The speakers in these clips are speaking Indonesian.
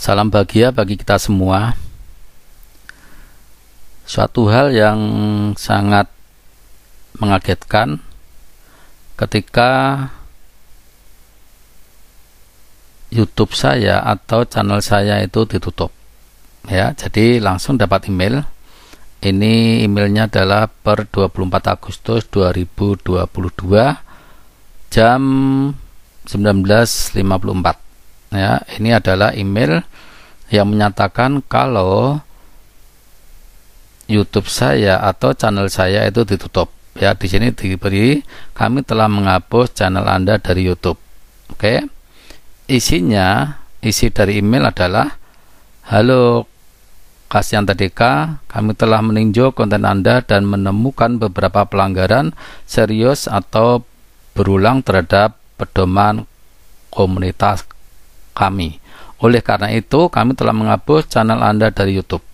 Salam bahagia bagi kita semua. Suatu hal yang sangat mengagetkan ketika YouTube saya atau channel saya itu ditutup. Ya, jadi langsung dapat email. Ini emailnya adalah per 24 Agustus 2022 jam 19.54. Ya, ini adalah email yang menyatakan kalau YouTube saya atau channel saya itu ditutup. Ya, di sini diberi kami telah menghapus channel Anda dari YouTube. Oke. Isi dari email adalah, halo Kasyanto Deka, kami telah meninjau konten Anda dan menemukan beberapa pelanggaran serius atau berulang terhadap pedoman komunitas kami. Oleh karena itu, kami telah menghapus channel Anda dari YouTube.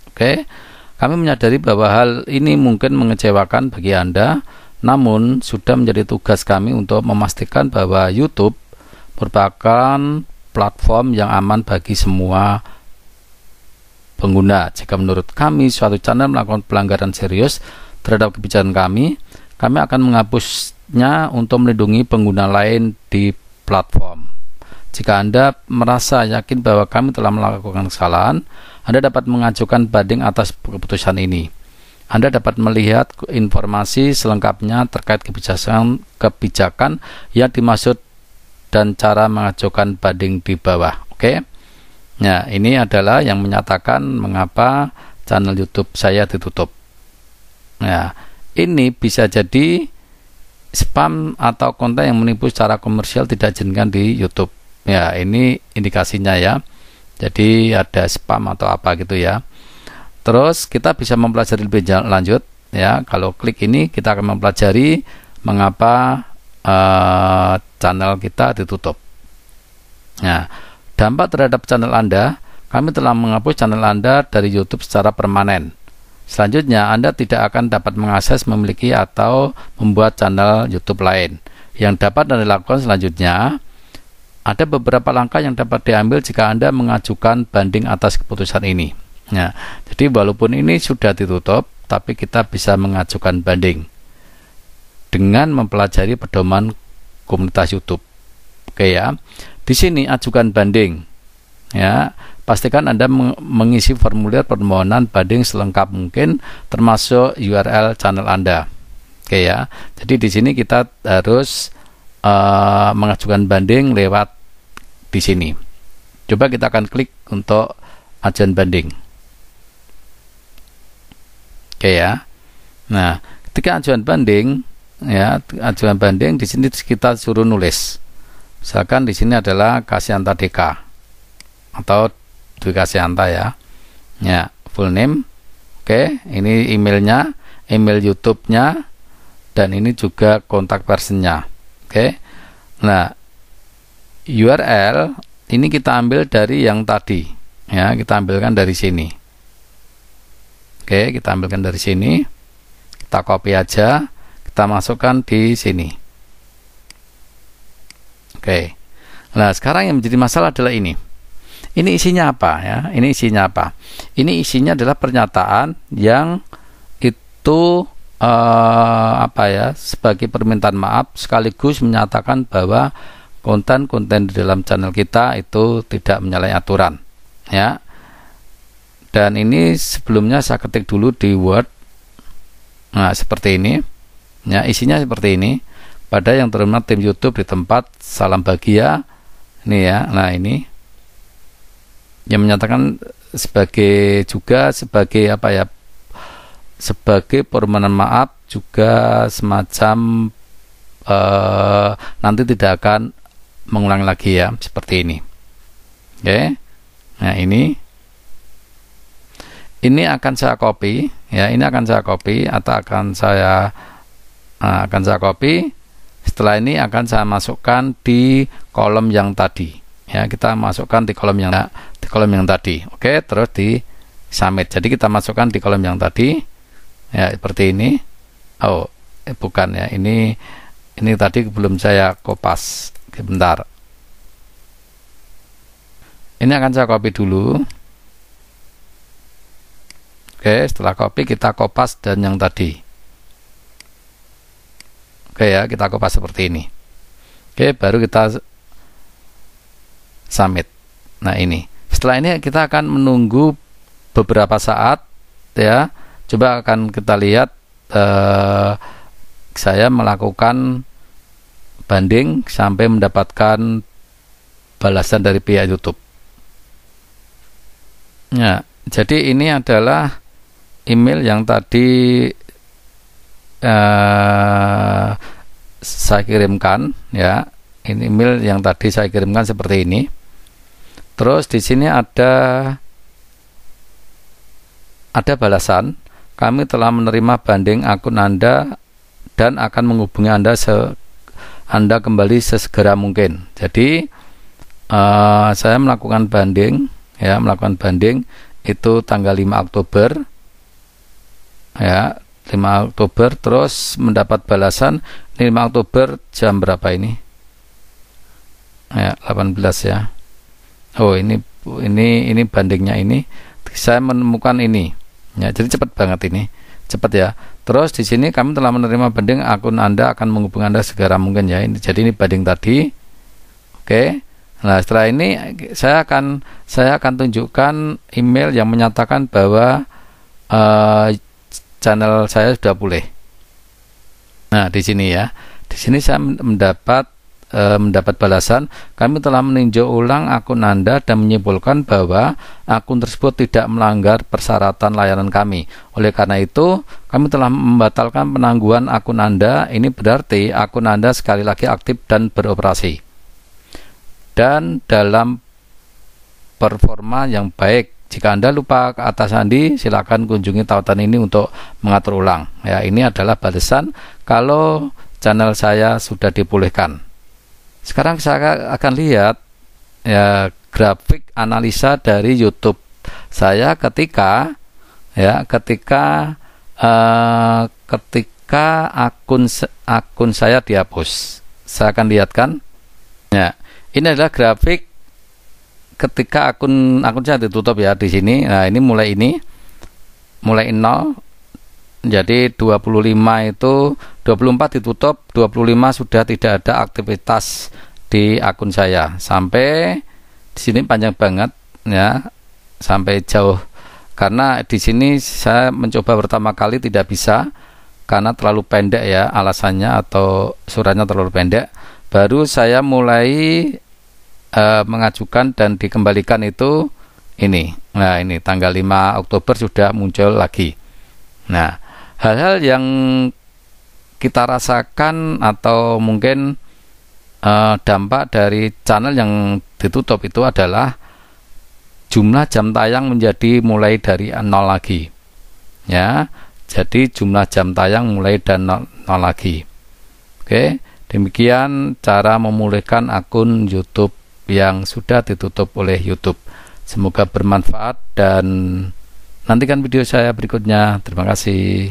Oke, kami menyadari bahwa hal ini mungkin mengecewakan bagi Anda, namun sudah menjadi tugas kami untuk memastikan bahwa YouTube merupakan platform yang aman bagi semua pengguna. Jika menurut kami suatu channel melakukan pelanggaran serius terhadap kebijakan kami akan menghapusnya untuk melindungi pengguna lain di platform. Jika Anda merasa yakin bahwa kami telah melakukan kesalahan, Anda dapat mengajukan banding atas keputusan ini. Anda dapat melihat informasi selengkapnya terkait kebijakan yang dimaksud dan cara mengajukan banding di bawah. Oke. Nah, ini adalah yang menyatakan mengapa channel YouTube saya ditutup. Nah, ini bisa jadi spam atau konten yang menipu secara komersial tidak diizinkan di YouTube. Ya, ini indikasinya ya. Jadi ada spam atau apa gitu ya. Terus kita bisa mempelajari lebih lanjut ya. Kalau klik ini kita akan mempelajari mengapa channel kita ditutup. Nah, dampak terhadap channel Anda, kami telah menghapus channel Anda dari YouTube secara permanen. Selanjutnya, Anda tidak akan dapat mengakses, memiliki, atau membuat channel YouTube lain. Yang dapat Anda lakukan selanjutnya, ada beberapa langkah yang dapat diambil jika Anda mengajukan banding atas keputusan ini. Nah, jadi walaupun ini sudah ditutup, tapi kita bisa mengajukan banding dengan mempelajari pedoman komunitas YouTube. Oke ya. Di sini ajukan banding. Ya, pastikan Anda mengisi formulir permohonan banding selengkap mungkin termasuk URL channel Anda. Oke ya. Jadi di sini kita harus mengajukan banding lewat di sini. Coba kita akan klik untuk ajukan banding. Oke ya. Nah, ketika ajukan banding, ya, ajukan banding di sini kita suruh nulis. Misalkan di sini adalah Kasyanto Deka atau Dwi Kasyanto ya. Ya, full name. Oke, ini emailnya, email YouTube-nya, dan ini juga kontak personnya. Oke. Nah, URL ini kita ambil dari yang tadi. Ya, kita ambilkan dari sini. Oke, kita ambilkan dari sini. Kita copy aja, kita masukkan di sini. Oke. Nah, sekarang yang menjadi masalah adalah ini. Ini isinya apa ya? Ini isinya apa? Ini isinya adalah pernyataan yang itu apa ya? Sebagai permintaan maaf sekaligus menyatakan bahwa konten-konten di dalam channel kita itu tidak menyalahi aturan. Ya. Dan ini sebelumnya saya ketik dulu di Word. Nah, seperti ini. Ya, isinya seperti ini. Pada yang terhormat tim YouTube di tempat, salam bahagia. Ini ya, nah ini yang menyatakan sebagai apa ya? Sebagai permohonan maaf juga semacam nanti tidak akan mengulang lagi ya, seperti ini. Oke. Nah, ini akan saya copy ya, ini akan saya copy atau akan saya copy. Setelah ini akan saya masukkan di kolom yang tadi. Ya, kita masukkan di kolom yang tadi. Oke, terus di submit. Jadi kita masukkan di kolom yang tadi. Ya, seperti ini. Oh, bukan ya. Ini tadi belum saya kopas. Oke, bentar. Ini akan saya copy dulu. Oke, setelah copy kita kopas dan yang tadi. Oke ya, kita kopas seperti ini. Oke, baru kita submit. Nah ini. Setelah ini kita akan menunggu beberapa saat ya. Coba akan kita lihat saya melakukan banding sampai mendapatkan balasan dari pihak YouTube. Ya, jadi ini adalah email yang tadi saya kirimkan ya. Ini email yang tadi saya kirimkan seperti ini. Terus di sini ada balasan. Kami telah menerima banding akun Anda dan akan menghubungi Anda kembali sesegera mungkin. Jadi saya melakukan banding itu tanggal 5 Oktober ya, 5 Oktober, terus mendapat balasan 5 Oktober jam berapa ini ya, 18 ya. Oh ini bandingnya ini saya menemukan ini ya, jadi cepat banget ini, cepat ya. Terus di sini kami telah menerima banding akun Anda akan menghubungi Anda segera mungkin ya. Jadi ini banding tadi. Oke. Nah, setelah ini saya akan tunjukkan email yang menyatakan bahwa channel saya sudah pulih. Nah, di sini ya. Di sini saya mendapat balasan, kami telah meninjau ulang akun Anda dan menyimpulkan bahwa akun tersebut tidak melanggar persyaratan layanan kami. Oleh karena itu, kami telah membatalkan penangguhan akun Anda. Ini berarti akun Anda sekali lagi aktif dan beroperasi dan dalam performa yang baik. Jika Anda lupa ke atas sandi, silakan kunjungi tautan ini untuk mengatur ulang. Ya, ini adalah balasan kalau channel saya sudah dipulihkan. Sekarang saya akan lihat ya grafik analisa dari YouTube saya ketika akun saya dihapus. Saya akan lihatkan. Ya, ini adalah grafik ketika akun saya ditutup ya di sini. Nah, ini mulai 0. Jadi 25 itu 24 ditutup, 25 sudah tidak ada aktivitas di akun saya. Sampai di sini panjang banget ya, sampai jauh. Karena di sini saya mencoba pertama kali tidak bisa karena terlalu pendek ya alasannya, atau suratnya terlalu pendek. Baru saya mulai mengajukan dan dikembalikan itu ini. Nah, ini tanggal 5 Oktober sudah muncul lagi. Nah, hal-hal yang kita rasakan atau mungkin dampak dari channel yang ditutup itu adalah jumlah jam tayang menjadi mulai dari 0 lagi. Ya, jadi jumlah jam tayang mulai dari 0 lagi. Oke. Demikian cara memulihkan akun YouTube yang sudah ditutup oleh YouTube. Semoga bermanfaat dan nantikan video saya berikutnya. Terima kasih.